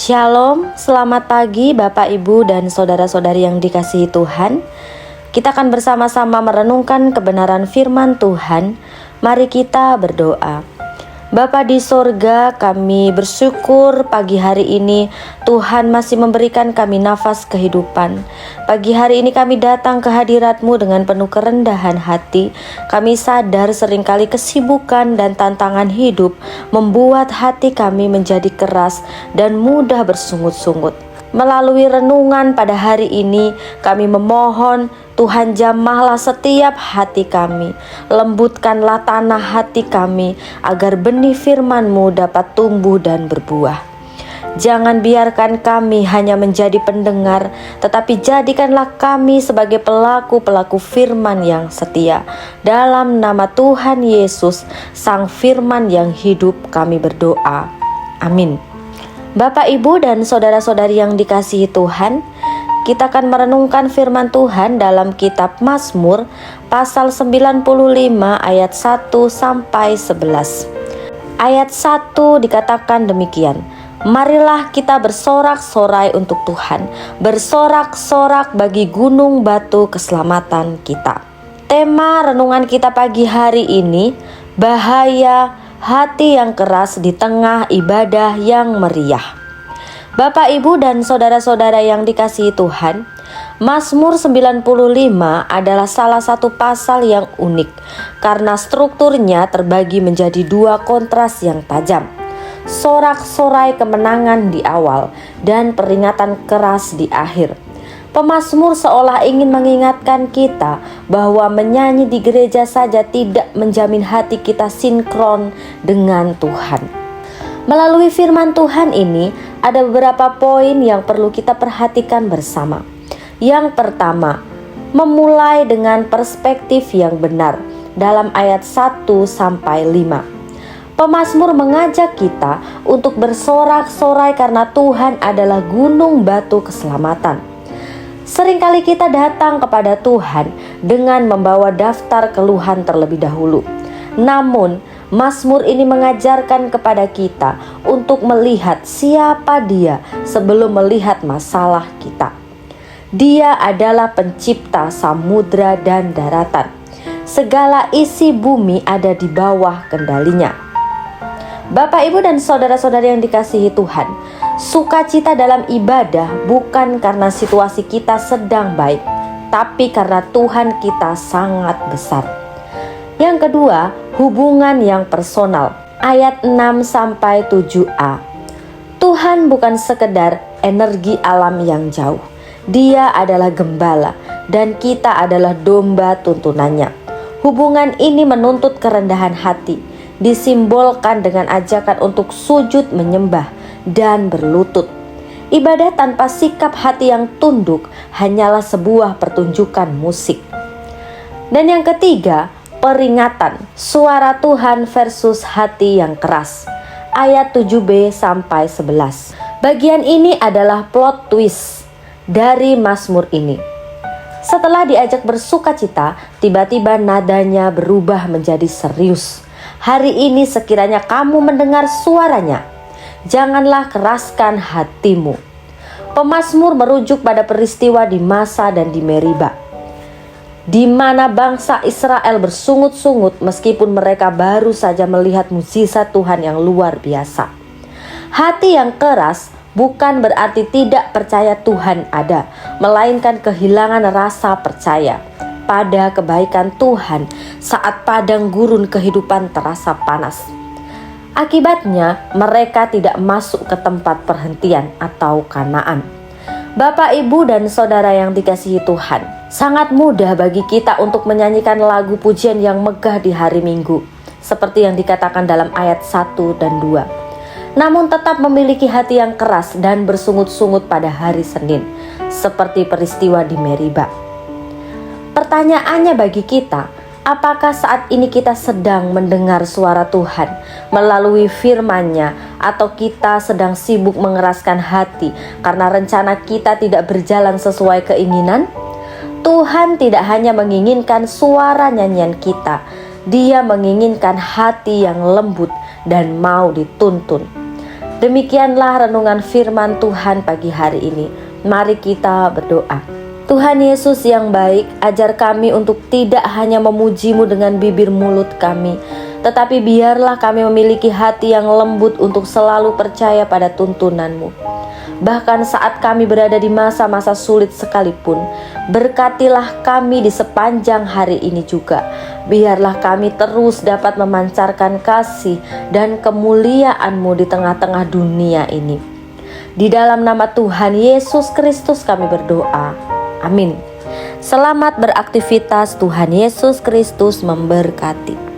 Shalom, selamat pagi Bapak Ibu dan saudara-saudari yang dikasihi Tuhan. Kita akan bersama-sama merenungkan kebenaran firman Tuhan. Mari kita berdoa. Bapa di sorga, kami bersyukur pagi hari ini Tuhan masih memberikan kami nafas kehidupan. Pagi hari ini kami datang ke hadirat-Mu dengan penuh kerendahan hati. Kami sadar seringkali kesibukan dan tantangan hidup membuat hati kami menjadi keras dan mudah bersungut-sungut. Melalui renungan pada hari ini, kami memohon Tuhan jamahlah setiap hati kami, lembutkanlah tanah hati kami, agar benih firman-Mu dapat tumbuh dan berbuah. Jangan biarkan kami hanya menjadi pendengar, tetapi jadikanlah kami sebagai pelaku-pelaku firman yang setia. Dalam nama Tuhan Yesus, Sang Firman yang hidup, kami berdoa. Amin. Bapak, Ibu, dan saudara-saudari yang dikasihi Tuhan, kita akan merenungkan firman Tuhan dalam kitab Mazmur pasal 95 ayat 1 sampai 11. Ayat 1 dikatakan demikian: Marilah kita bersorak-sorai untuk Tuhan, bersorak-sorak bagi gunung batu keselamatan kita. Tema renungan kita pagi hari ini, bahaya hati yang keras di tengah ibadah yang meriah. Bapak, Ibu, dan saudara-saudara yang dikasihi Tuhan, Mazmur 95 adalah salah satu pasal yang unik karena strukturnya terbagi menjadi dua kontras yang tajam. Sorak-sorai kemenangan di awal dan peringatan keras di akhir. Pemazmur seolah ingin mengingatkan kita bahwa menyanyi di gereja saja tidak menjamin hati kita sinkron dengan Tuhan. Melalui firman Tuhan ini, ada beberapa poin yang perlu kita perhatikan bersama. Yang pertama, memulai dengan perspektif yang benar dalam ayat 1 sampai 5. Pemazmur mengajak kita untuk bersorak-sorai karena Tuhan adalah gunung batu keselamatan. Seringkali kita datang kepada Tuhan dengan membawa daftar keluhan terlebih dahulu. Namun, Mazmur ini mengajarkan kepada kita untuk melihat siapa Dia sebelum melihat masalah kita. Dia adalah pencipta samudra dan daratan. Segala isi bumi ada di bawah kendalinya. Bapak, Ibu, dan saudara-saudari yang dikasihi Tuhan, sukacita dalam ibadah bukan karena situasi kita sedang baik, tapi karena Tuhan kita sangat besar. Yang kedua, hubungan yang personal. Ayat 6 sampai 7a. Tuhan bukan sekedar energi alam yang jauh. Dia adalah gembala dan kita adalah domba tuntunannya. Hubungan ini menuntut kerendahan hati, disimbolkan dengan ajakan untuk sujud menyembah dan berlutut. Ibadah tanpa sikap hati yang tunduk hanyalah sebuah pertunjukan musik. Dan yang ketiga, peringatan, suara Tuhan versus hati yang keras. Ayat 7b sampai 11. Bagian ini adalah plot twist dari Mazmur ini. Setelah diajak bersukacita, tiba-tiba nadanya berubah menjadi serius. Hari ini sekiranya kamu mendengar suaranya, janganlah keraskan hatimu. Pemazmur merujuk pada peristiwa di Masa dan di Meriba, di mana bangsa Israel bersungut-sungut meskipun mereka baru saja melihat mukjizat Tuhan yang luar biasa. Hati yang keras bukan berarti tidak percaya Tuhan ada, melainkan kehilangan rasa percaya pada kebaikan Tuhan saat padang gurun kehidupan terasa panas. Akibatnya, mereka tidak masuk ke tempat perhentian atau Kanaan. Bapak, Ibu, dan saudara yang dikasihi Tuhan, sangat mudah bagi kita untuk menyanyikan lagu pujian yang megah di hari Minggu, seperti yang dikatakan dalam ayat 1 dan 2. Namun tetap memiliki hati yang keras dan bersungut-sungut pada hari Senin, seperti peristiwa di Meriba. Pertanyaannya bagi kita, apakah saat ini kita sedang mendengar suara Tuhan melalui firman-Nya, atau kita sedang sibuk mengeraskan hati karena rencana kita tidak berjalan sesuai keinginan? Tuhan tidak hanya menginginkan suara nyanyian kita, Dia menginginkan hati yang lembut dan mau dituntun. Demikianlah renungan firman Tuhan pagi hari ini. Mari kita berdoa. Tuhan Yesus yang baik, ajar kami untuk tidak hanya memuji-Mu dengan bibir mulut kami, tetapi biarlah kami memiliki hati yang lembut untuk selalu percaya pada tuntunan-Mu. Bahkan saat kami berada di masa-masa sulit sekalipun, berkatilah kami di sepanjang hari ini juga. Biarlah kami terus dapat memancarkan kasih dan kemuliaan-Mu di tengah-tengah dunia ini. Di dalam nama Tuhan Yesus Kristus kami berdoa. Amin. Selamat beraktivitas, Tuhan Yesus Kristus memberkati.